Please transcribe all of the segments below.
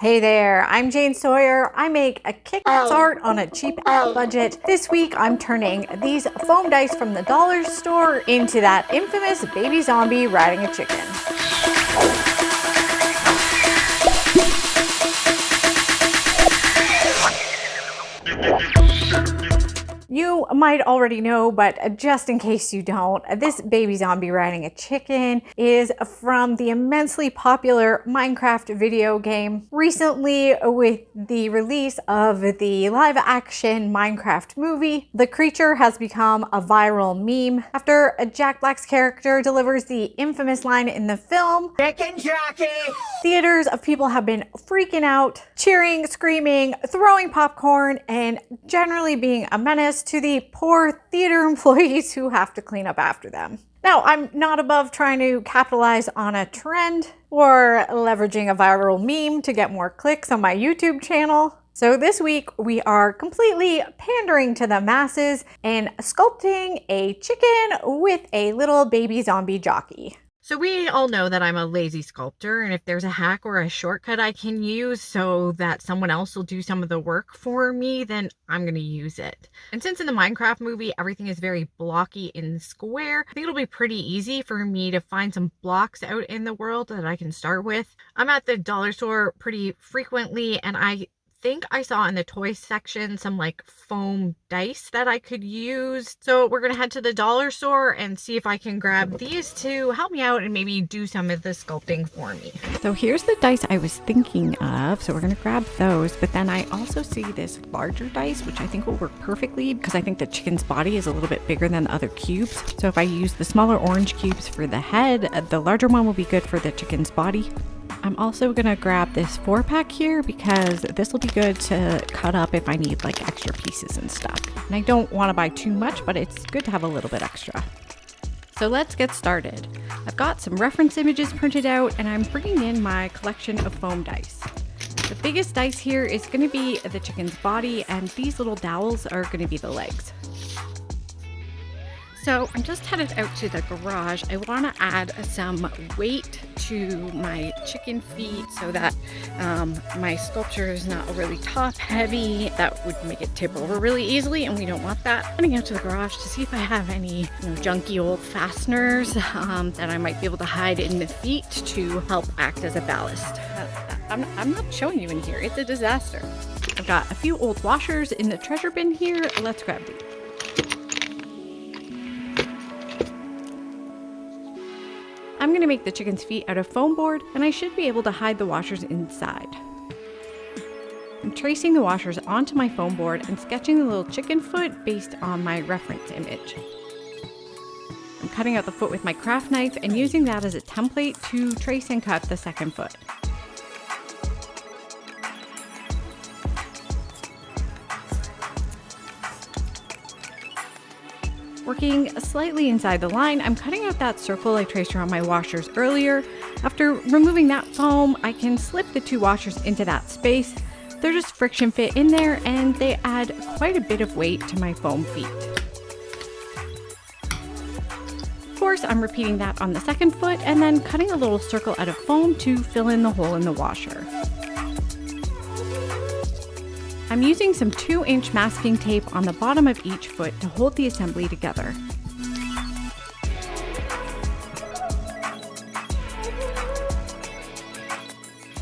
Hey there, I'm Jane Sawyer. I make a kick-ass art on a cheap budget. This week I'm turning these foam dice from the dollar store into that infamous baby zombie riding a chicken. You might already know, but just in case you don't, this baby zombie riding a chicken is from the immensely popular Minecraft video game. Recently, with the release of the live-action Minecraft movie, the creature has become a viral meme after Jack Black's character delivers the infamous line in the film, "Chicken Jockey!" Theaters of people have been freaking out, cheering, screaming, throwing popcorn, and generally being a menace to the poor theater employees who have to clean up after them. Now, I'm not above trying to capitalize on a trend or leveraging a viral meme to get more clicks on my YouTube channel. So this week we are completely pandering to the masses and sculpting a chicken with a little baby zombie jockey. So we all know that I'm a lazy sculptor, and if there's a hack or a shortcut I can use so that someone else will do some of the work for me, then I'm going to use it. And since in the Minecraft movie everything is very blocky and square, I think it'll be pretty easy for me to find some blocks out in the world that I can start with. I'm at the dollar store pretty frequently, and I think I saw in the toy section some like foam dice that I could use. So we're gonna head to the dollar store and see if I can grab these to help me out and maybe do some of the sculpting for me. So here's the dice I was thinking of. So we're gonna grab those, but then I also see this larger dice, which I think will work perfectly because I think the chicken's body is a little bit bigger than the other cubes. So if I use the smaller orange cubes for the head, the larger one will be good for the chicken's body. I'm also gonna grab this 4-pack here because this will be good to cut up if I need like extra pieces and stuff. And I don't want to buy too much, but it's good to have a little bit extra. So let's get started. I've got some reference images printed out and I'm bringing in my collection of foam dice. The biggest dice here is going to be the chicken's body, and these little dowels are going to be the legs. So I'm just headed out to the garage. I want to add some weight to my chicken feet so that my sculpture is not really top heavy. That would make it tip over really easily, and we don't want that. I'm heading out to the garage to see if I have any junky old fasteners that I might be able to hide in the feet to help act as a ballast. I'm not showing you in here. It's a disaster. I've got a few old washers in the treasure bin here. Let's grab these. I'm going to make the chicken's feet out of foam board, and I should be able to hide the washers inside. I'm tracing the washers onto my foam board and sketching the little chicken foot based on my reference image. I'm cutting out the foot with my craft knife and using that as a template to trace and cut the second foot. Working slightly inside the line, I'm cutting out that circle I traced around my washers earlier. After removing that foam, I can slip the two washers into that space. They're just friction fit in there, and they add quite a bit of weight to my foam feet. Of course, I'm repeating that on the second foot and then cutting a little circle out of foam to fill in the hole in the washer. I'm using some 2-inch masking tape on the bottom of each foot to hold the assembly together.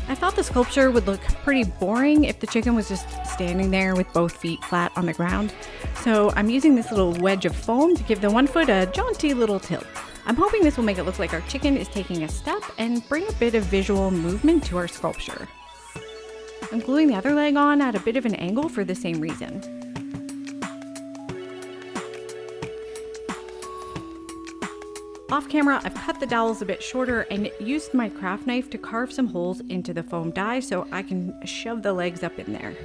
I thought the sculpture would look pretty boring if the chicken was just standing there with both feet flat on the ground. So I'm using this little wedge of foam to give the one foot a jaunty little tilt. I'm hoping this will make it look like our chicken is taking a step and bring a bit of visual movement to our sculpture. I'm gluing the other leg on at a bit of an angle for the same reason. Off camera, I've cut the dowels a bit shorter and used my craft knife to carve some holes into the foam die so I can shove the legs up in there.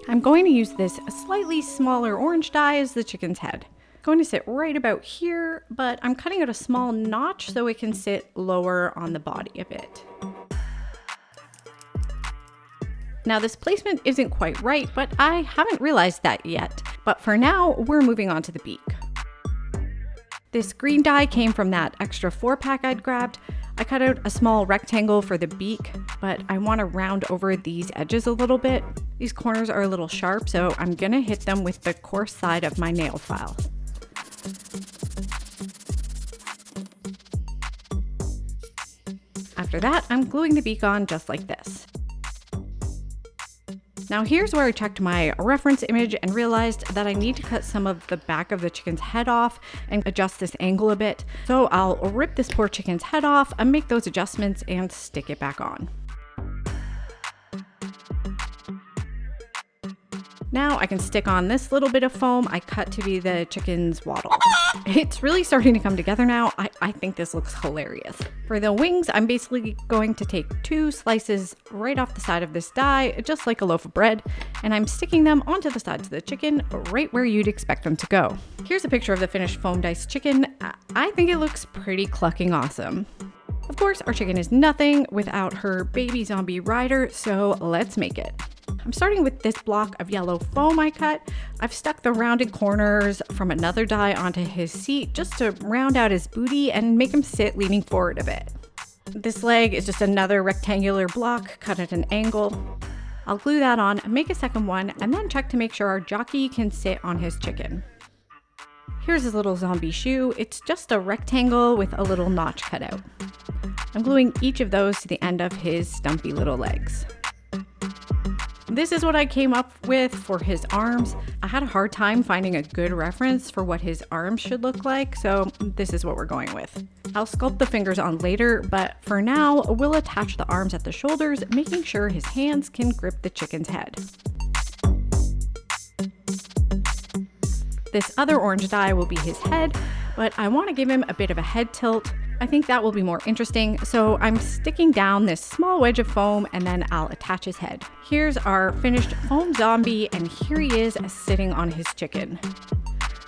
I'm going to use this slightly smaller orange die as the chicken's head. It's going to sit right about here, but I'm cutting out a small notch so it can sit lower on the body a bit. Now this placement isn't quite right, but I haven't realized that yet. But for now, we're moving on to the beak. This green dye came from that extra 4-pack I'd grabbed. I cut out a small rectangle for the beak, but I want to round over these edges a little bit. These corners are a little sharp, so I'm gonna hit them with the coarse side of my nail file. After that, I'm gluing the beak on just like this. Now here's where I checked my reference image and realized that I need to cut some of the back of the chicken's head off and adjust this angle a bit. So I'll rip this poor chicken's head off and make those adjustments and stick it back on. Now I can stick on this little bit of foam I cut to be the chicken's waddle. It's really starting to come together now. I think this looks hilarious. For the wings, I'm basically going to take 2 slices right off the side of this die, just like a loaf of bread, and I'm sticking them onto the sides of the chicken, right where you'd expect them to go. Here's a picture of the finished foam diced chicken. I think it looks pretty clucking awesome. Of course, our chicken is nothing without her baby zombie rider, so let's make it. I'm starting with this block of yellow foam I cut. I've stuck the rounded corners from another die onto his seat just to round out his booty and make him sit leaning forward a bit. This leg is just another rectangular block cut at an angle. I'll glue that on, make a second one, and then check to make sure our jockey can sit on his chicken. Here's his little zombie shoe. It's just a rectangle with a little notch cut out. I'm gluing each of those to the end of his stumpy little legs. This is what I came up with for his arms. I had a hard time finding a good reference for what his arms should look like, so this is what we're going with. I'll sculpt the fingers on later, but for now, we'll attach the arms at the shoulders, making sure his hands can grip the chicken's head. This other orange die will be his head, but I want to give him a bit of a head tilt. I think that will be more interesting, so I'm sticking down this small wedge of foam and then I'll attach his head. Here's our finished foam zombie, and here he is sitting on his chicken.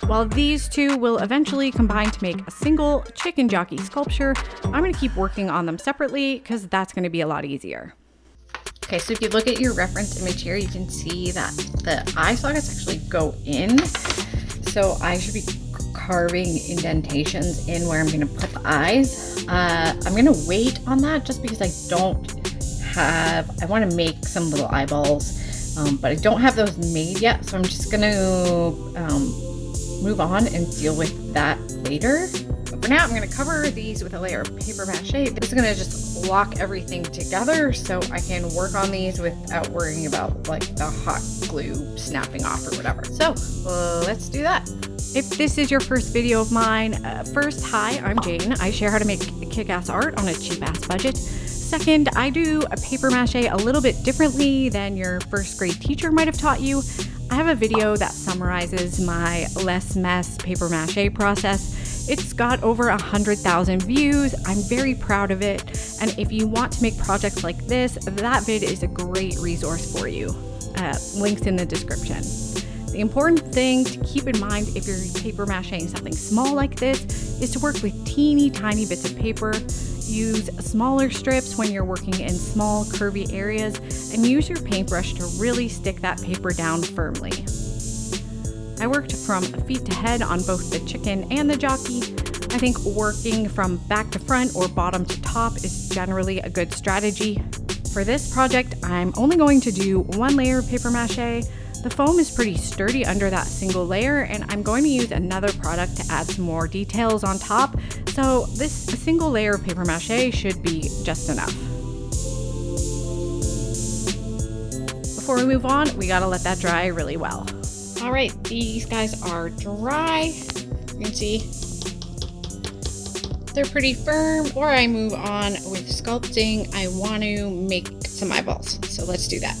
While these two will eventually combine to make a single chicken jockey sculpture, I'm going to keep working on them separately because that's going to be a lot easier. Okay, so if you look at your reference image here, you can see that the eye sockets actually go in. So I should be carving indentations in where I'm going to put the eyes. I'm going to wait on that just because I want to make some little eyeballs, but I don't have those made yet. So I'm just going to move on and deal with that later. But for now, I'm going to cover these with a layer of paper mache. This is going to just lock everything together so I can work on these without worrying about like the hot glue snapping off or whatever. So let's do that. If this is your first video of mine, first, hi, I'm Jane. I share how to make kick-ass art on a cheap-ass budget. Second, I do a paper mache a little bit differently than your first grade teacher might have taught you. I have a video that summarizes my less mess paper mache process. It's got over 100,000 views. I'm very proud of it. And if you want to make projects like this, that vid is a great resource for you. Links in the description. The important thing to keep in mind if you're paper macheing something small like this is to work with teeny tiny bits of paper. Use smaller strips when you're working in small curvy areas, and use your paintbrush to really stick that paper down firmly. I worked from feet to head on both the chicken and the jockey. I think working from back to front or bottom to top is generally a good strategy. For this project, I'm only going to do 1 layer of paper mache. The foam is pretty sturdy under that single layer, and I'm going to use another product to add some more details on top. So this single layer of paper mache should be just enough. Before we move on, we gotta let that dry really well. All right, these guys are dry. You can see they're pretty firm. Before I move on with sculpting, I want to make some eyeballs. So let's do that.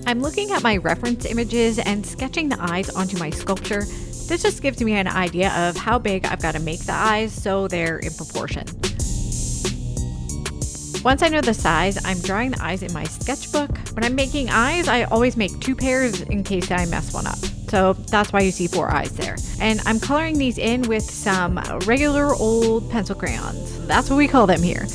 I'm looking at my reference images and sketching the eyes onto my sculpture. This just gives me an idea of how big I've got to make the eyes so they're in proportion. Once I know the size, I'm drawing the eyes in my sketchbook. When I'm making eyes, I always make 2 pairs in case I mess one up. So that's why you see 4 eyes there. And I'm coloring these in with some regular old pencil crayons. That's what we call them here.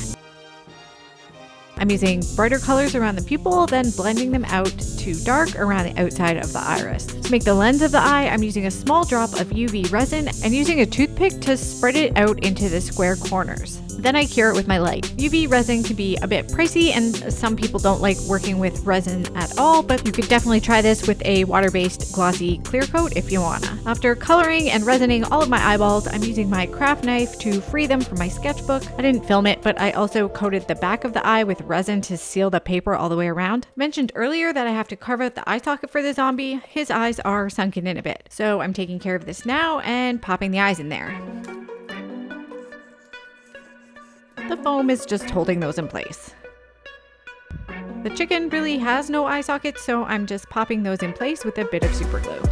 I'm using brighter colors around the pupil, then blending them out to dark around the outside of the iris. To make the lens of the eye, I'm using a small drop of UV resin and using a toothpick to spread it out into the square corners. Then I cure it with my light. UV resin can be a bit pricey, and some people don't like working with resin at all, but you could definitely try this with a water-based glossy clear coat if you wanna. After coloring and resining all of my eyeballs, I'm using my craft knife to free them from my sketchbook. I didn't film it, but I also coated the back of the eye with resin to seal the paper all the way around. I mentioned earlier that I have to carve out the eye socket for the zombie. His eyes are sunken in a bit, so I'm taking care of this now and popping the eyes in there. The foam is just holding those in place. The chicken really has no eye sockets, so I'm just popping those in place with a bit of super glue.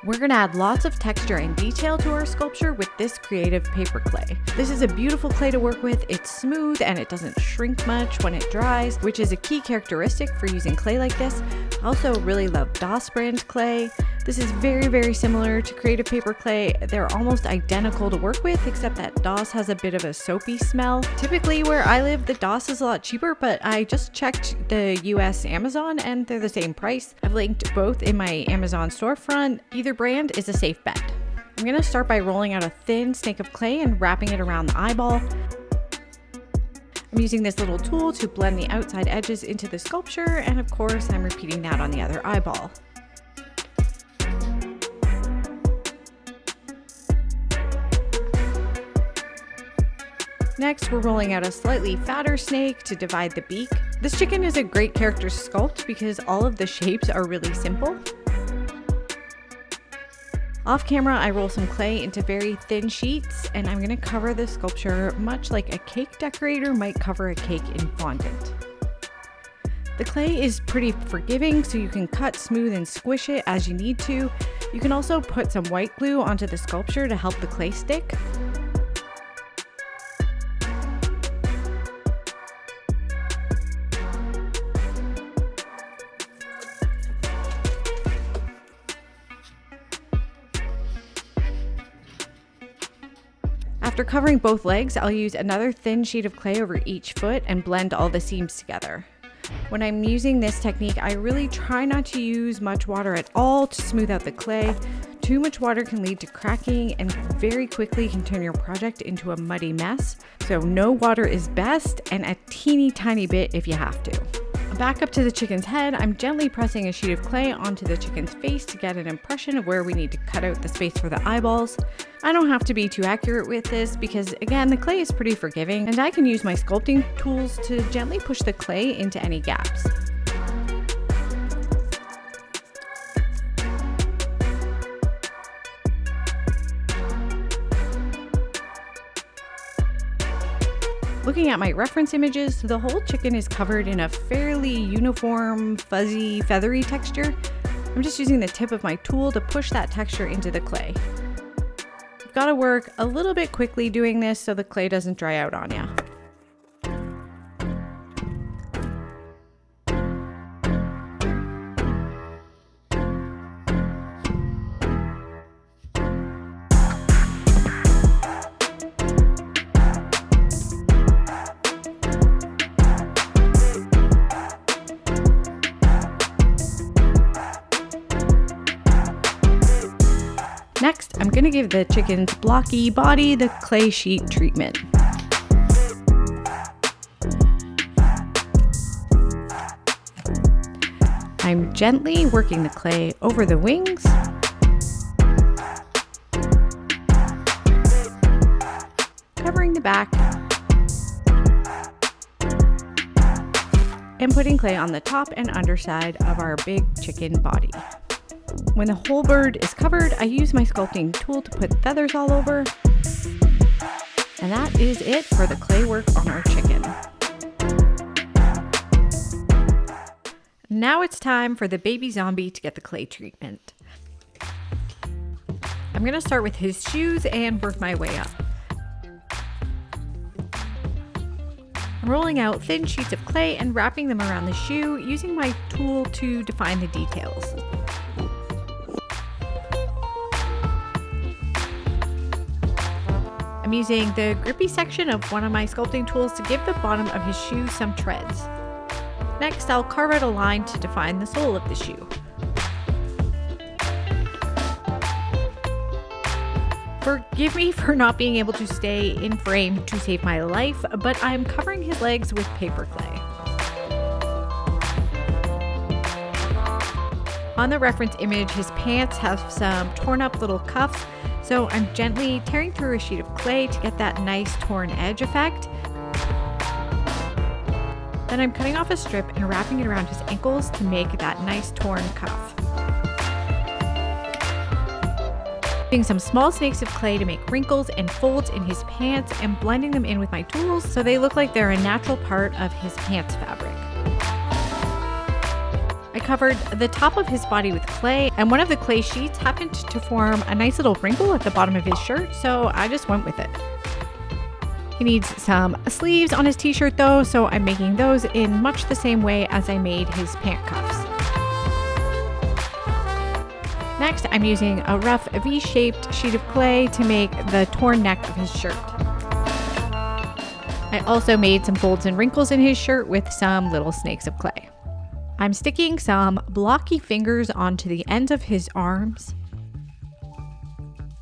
We're gonna add lots of texture and detail to our sculpture with this creative paper clay. This is a beautiful clay to work with. It's smooth and it doesn't shrink much when it dries, which is a key characteristic for using clay like this. I also really love DOS brand clay. This is very, very similar to creative paper clay. They're almost identical to work with, except that DOS has a bit of a soapy smell. Typically where I live, the DOS is a lot cheaper, but I just checked the US Amazon and they're the same price. I've linked both in my Amazon storefront. Either brand is a safe bet. I'm gonna start by rolling out a thin snake of clay and wrapping it around the eyeball. I'm using this little tool to blend the outside edges into the sculpture, and of course I'm repeating that on the other eyeball. Next, we're rolling out a slightly fatter snake to divide the beak. This chicken is a great character sculpt because all of the shapes are really simple. Off camera, I roll some clay into very thin sheets, and I'm gonna cover the sculpture much like a cake decorator might cover a cake in fondant. The clay is pretty forgiving, so you can cut, smooth, and squish it as you need to. You can also put some white glue onto the sculpture to help the clay stick. After covering both legs, I'll use another thin sheet of clay over each foot and blend all the seams together. When I'm using this technique, I really try not to use much water at all to smooth out the clay. Too much water can lead to cracking and very quickly can turn your project into a muddy mess. So no water is best, and a teeny tiny bit if you have to. Back up to the chicken's head, I'm gently pressing a sheet of clay onto the chicken's face to get an impression of where we need to cut out the space for the eyeballs. I don't have to be too accurate with this because, again, the clay is pretty forgiving, and I can use my sculpting tools to gently push the clay into any gaps. Looking at my reference images, the whole chicken is covered in a fairly uniform, fuzzy, feathery texture. I'm just using the tip of my tool to push that texture into the clay. You've got to work a little bit quickly doing this so the clay doesn't dry out on you. Next, I'm going to give the chicken's blocky body the clay sheet treatment. I'm gently working the clay over the wings, covering the back, and putting clay on the top and underside of our big chicken body. When the whole bird is covered, I use my sculpting tool to put feathers all over. And that is it for the clay work on our chicken. Now it's time for the baby zombie to get the clay treatment. I'm going to start with his shoes and work my way up. I'm rolling out thin sheets of clay and wrapping them around the shoe, using my tool to define the details. I'm using the grippy section of one of my sculpting tools to give the bottom of his shoe some treads. Next, I'll carve out a line to define the sole of the shoe. Forgive me for not being able to stay in frame to save my life, but I'm covering his legs with paper clay. On the reference image, his pants have some torn up little cuffs, so I'm gently tearing through a sheet of clay to get that nice torn edge effect. Then I'm cutting off a strip and wrapping it around his ankles to make that nice torn cuff. Using some small snakes of clay to make wrinkles and folds in his pants and blending them in with my tools so they look like they're a natural part of his pants fabric. I covered the top of his body with clay, and one of the clay sheets happened to form a nice little wrinkle at the bottom of his shirt, so I just went with it. He needs some sleeves on his t-shirt though, so I'm making those in much the same way as I made his pant cuffs. Next, I'm using a rough V-shaped sheet of clay to make the torn neck of his shirt. I also made some folds and wrinkles in his shirt with some little snakes of clay. I'm sticking some blocky fingers onto the ends of his arms,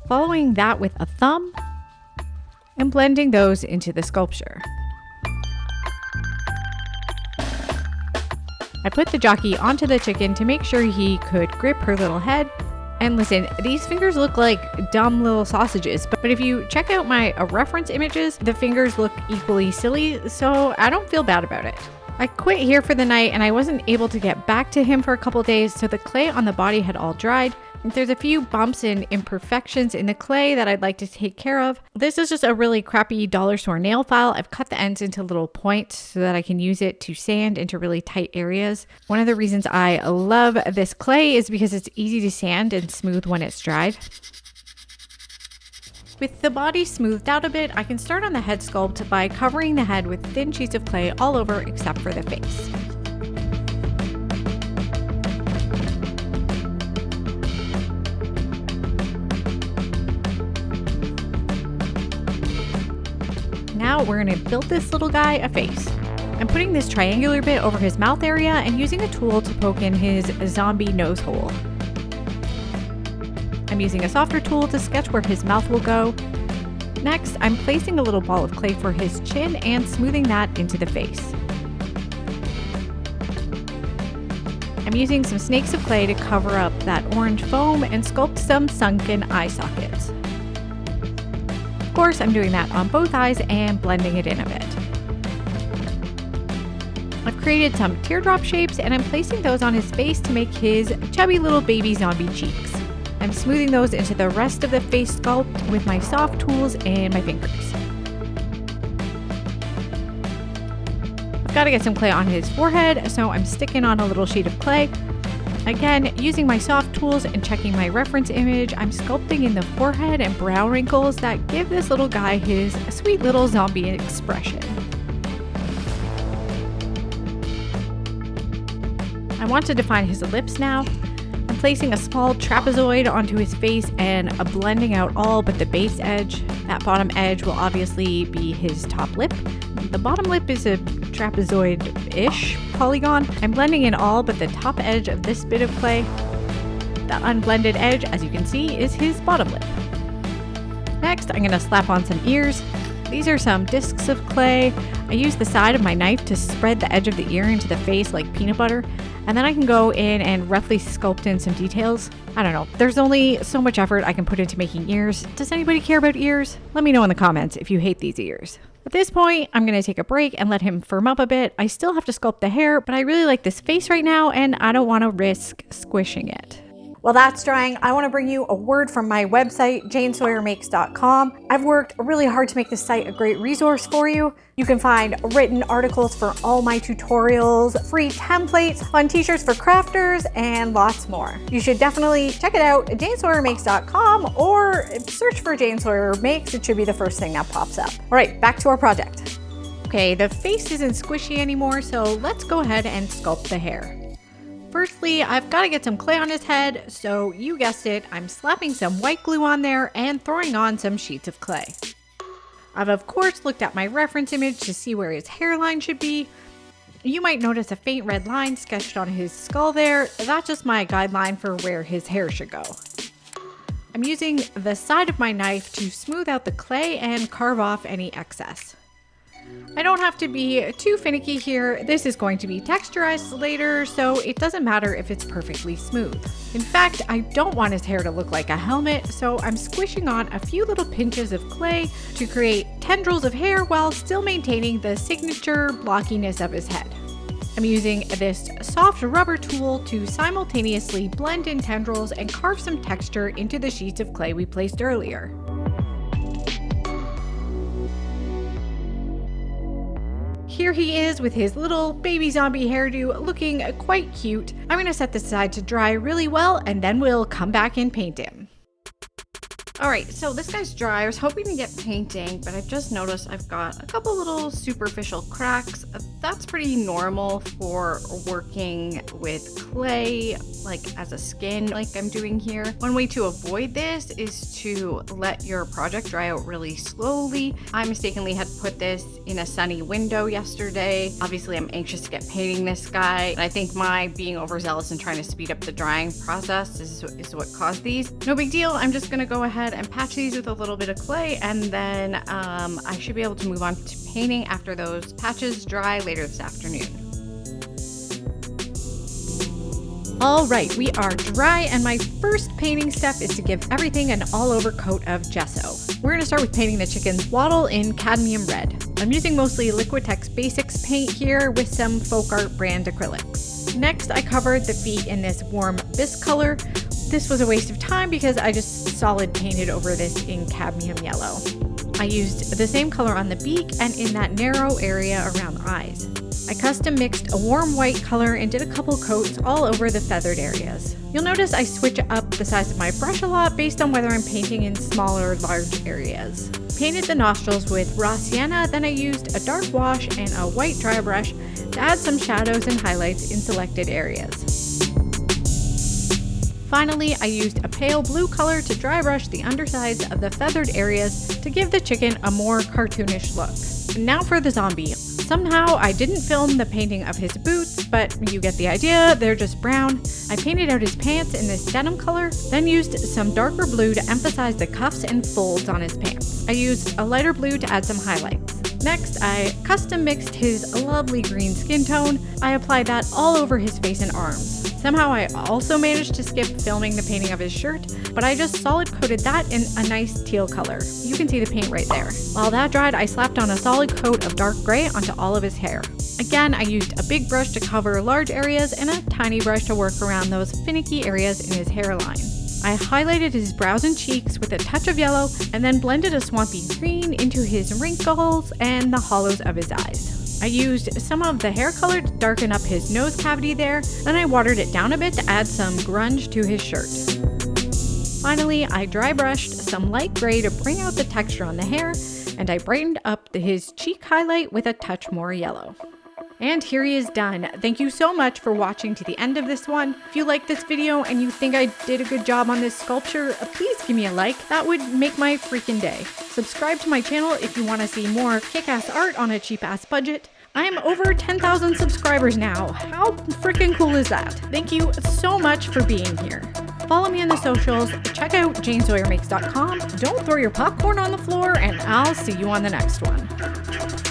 following that with a thumb, and blending those into the sculpture. I put the jockey onto the chicken to make sure he could grip her little head. And listen, these fingers look like dumb little sausages, but if you check out my reference images, the fingers look equally silly, so I don't feel bad about it. I quit here for the night and I wasn't able to get back to him for a couple days, so the clay on the body had all dried. There's a few bumps and imperfections in the clay that I'd like to take care of. This is just a really crappy dollar store nail file. I've cut the ends into little points so that I can use it to sand into really tight areas. One of the reasons I love this clay is because it's easy to sand and smooth when it's dried. With the body smoothed out a bit, I can start on the head sculpt by covering the head with thin sheets of clay all over except for the face. Now we're going to build this little guy a face. I'm putting this triangular bit over his mouth area and using a tool to poke in his zombie nose hole. I'm using a softer tool to sketch where his mouth will go. Next, I'm placing a little ball of clay for his chin and smoothing that into the face. I'm using some snakes of clay to cover up that orange foam and sculpt some sunken eye sockets. Of course, I'm doing that on both eyes and blending it in a bit. I've created some teardrop shapes and I'm placing those on his face to make his chubby little baby zombie cheeks. I'm smoothing those into the rest of the face sculpt with my soft tools and my fingers. I've got to get some clay on his forehead, so I'm sticking on a little sheet of clay. Again, using my soft tools and checking my reference image, I'm sculpting in the forehead and brow wrinkles that give this little guy his sweet little zombie expression. I want to define his lips now. I'm placing a small trapezoid onto his face and blending out all but the base edge. That bottom edge will obviously be his top lip. The bottom lip is a trapezoid-ish polygon. I'm blending in all but the top edge of this bit of clay. The unblended edge, as you can see, is his bottom lip. Next, I'm going to slap on some ears. These are some discs of clay. I use the side of my knife to spread the edge of the ear into the face like peanut butter, and then I can go in and roughly sculpt in some details. I don't know, there's only so much effort I can put into making ears. Does anybody care about ears? Let me know in the comments if you hate these ears. At this point, I'm going to take a break and let him firm up a bit. I still have to sculpt the hair, but I really like this face right now and I don't want to risk squishing it. While that's drying, I want to bring you a word from my website, janesawyermakes.com. I've worked really hard to make this site a great resource for you. You can find written articles for all my tutorials, free templates, fun t-shirts for crafters, and lots more. You should definitely check it out at janesawyermakes.com or search for Jane Sawyer Makes. It should be the first thing that pops up. All right, back to our project. Okay, the face isn't squishy anymore, so let's go ahead and sculpt the hair. Firstly, I've got to get some clay on his head, so you guessed it, I'm slapping some white glue on there and throwing on some sheets of clay. I've of course looked at my reference image to see where his hairline should be. You might notice a faint red line sketched on his skull there. That's just my guideline for where his hair should go. I'm I'm using the side of my knife to smooth out the clay and carve off any excess. I don't have to be too finicky here. This is going to be texturized later, so it doesn't matter if it's perfectly smooth. In fact, I don't want his hair to look like a helmet, so I'm squishing on a few little pinches of clay to create tendrils of hair while still maintaining the signature blockiness of his head. I'm using this soft rubber tool to simultaneously blend in tendrils and carve some texture into the sheets of clay we placed earlier. Here he is with his little baby zombie hairdo looking quite cute. I'm going to set this aside to dry really well and then we'll come back and paint him. Alright, so this guy's dry. I was hoping to get painting, but I've just noticed I've got a couple little superficial cracks. That's pretty normal for working with clay, like as a skin, like I'm doing here. One way to avoid this is to let your project dry out really slowly. I mistakenly had put this in a sunny window yesterday. Obviously, I'm anxious to get painting this guy. And I think my being overzealous and trying to speed up the drying process is what caused these. No big deal. I'm just gonna go ahead and patch these with a little bit of clay, and then I should be able to move on to painting after those patches dry later this afternoon. All right, we are dry, and my first painting step is to give everything an all-over coat of gesso. We're gonna start with painting the chicken's wattle in cadmium red. I'm using mostly Liquitex Basics paint here with some Folk Art brand acrylics. Next, I covered the feet in this warm bisque color. This was a waste of time because I just solid painted over this in cadmium yellow. I used the same color on the beak and in that narrow area around the eyes. I custom mixed a warm white color and did a couple coats all over the feathered areas. You'll notice I switch up the size of my brush a lot based on whether I'm painting in smaller or large areas. Painted the nostrils with raw sienna, then I used a dark wash and a white dry brush to add some shadows and highlights in selected areas. Finally, I used a pale blue color to dry brush the undersides of the feathered areas to give the chicken a more cartoonish look. Now for the zombie. Somehow I didn't film the painting of his boots, but you get the idea, they're just brown. I painted out his pants in this denim color, then used some darker blue to emphasize the cuffs and folds on his pants. I used a lighter blue to add some highlights. Next, I custom mixed his lovely green skin tone. I applied that all over his face and arms. Somehow I also managed to skip filming the painting of his shirt, but I just solid coated that in a nice teal color. You can see the paint right there. While that dried, I slapped on a solid coat of dark gray onto all of his hair. Again, I used a big brush to cover large areas and a tiny brush to work around those finicky areas in his hairline. I highlighted his brows and cheeks with a touch of yellow and then blended a swampy green into his wrinkles and the hollows of his eyes. I used some of the hair color to darken up his nose cavity there, then I watered it down a bit to add some grunge to his shirt. Finally, I dry brushed some light gray to bring out the texture on the hair, and I brightened up his cheek highlight with a touch more yellow. And here he is done. Thank you so much for watching to the end of this one. If you like this video and you think I did a good job on this sculpture, please give me a like. That would make my freaking day. Subscribe to my channel if you want to see more kick-ass art on a cheap-ass budget. I'm over 10,000 subscribers now. How freaking cool is that? Thank you so much for being here. Follow me on the socials, check out janesawyermakes.com, don't throw your popcorn on the floor, and I'll see you on the next one.